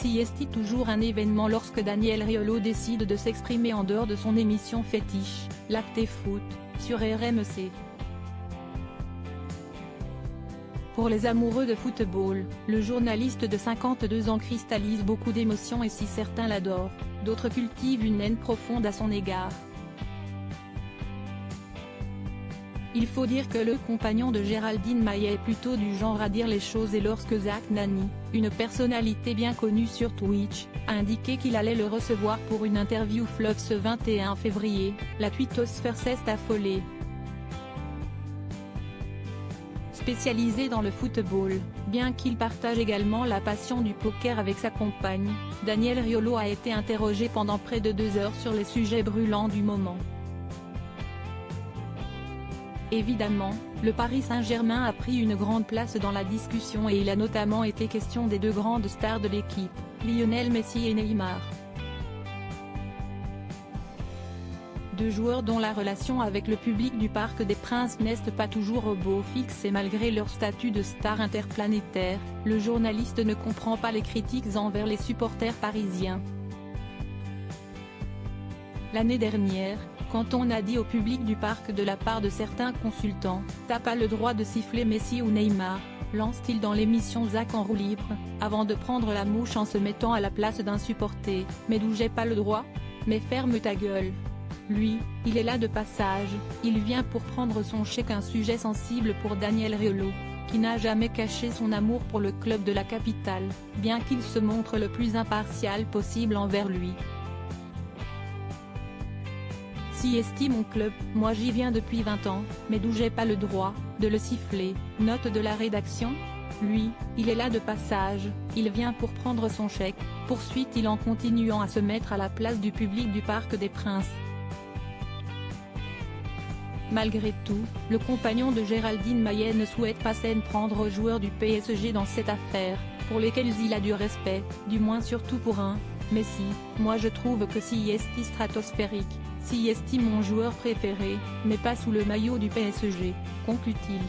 Si est toujours un événement lorsque Daniel Riolo décide de s'exprimer en dehors de son émission fétiche, l'Acte Foot, sur RMC. Pour les amoureux de football, le journaliste de 52 ans cristallise beaucoup d'émotions et si certains l'adorent, d'autres cultivent une haine profonde à son égard. Il faut dire que le compagnon de Géraldine Maillet est plutôt du genre à dire les choses et lorsque Zach Nani, une personnalité bien connue sur Twitch, a indiqué qu'il allait le recevoir pour une interview fleuve ce 21 février, la twittosphère s'est affolée. Spécialisé dans le football, bien qu'il partage également la passion du poker avec sa compagne, Daniel Riolo a été interrogé pendant près de 2 heures sur les sujets brûlants du moment. Évidemment, le Paris Saint-Germain a pris une grande place dans la discussion et il a notamment été question des 2 grandes stars de l'équipe, Lionel Messi et Neymar. 2 joueurs dont la relation avec le public du Parc des Princes n'est pas toujours au beau fixe et malgré leur statut de star interplanétaire, le journaliste ne comprend pas les critiques envers les supporters parisiens. L'année dernière, quand on a dit au public du parc de la part de certains consultants « T'as pas le droit de siffler Messi ou Neymar », lance-t-il dans l'émission Zach en roue libre, avant de prendre la mouche en se mettant à la place d'un supporter « Mais d'où j'ai pas le droit ? Mais ferme ta gueule !» Lui, il est là de passage, il vient pour prendre son chèque, un sujet sensible pour Daniel Riolo, qui n'a jamais caché son amour pour le club de la capitale, bien qu'il se montre le plus impartial possible envers lui. Si estime mon club, moi j'y viens depuis 20 ans, mais d'où j'ai pas le droit de le siffler, note de la rédaction. Lui, il est là de passage, il vient pour prendre son chèque, poursuit-il en continuant à se mettre à la place du public du Parc des Princes. Malgré tout, le compagnon de Géraldine Maillet ne souhaite pas s'en prendre aux joueurs du PSG dans cette affaire, pour lesquels il a du respect, du moins surtout pour un Messi. Moi je trouve que si est stratosphérique, si est mon joueur préféré, mais pas sous le maillot du PSG, conclut-il.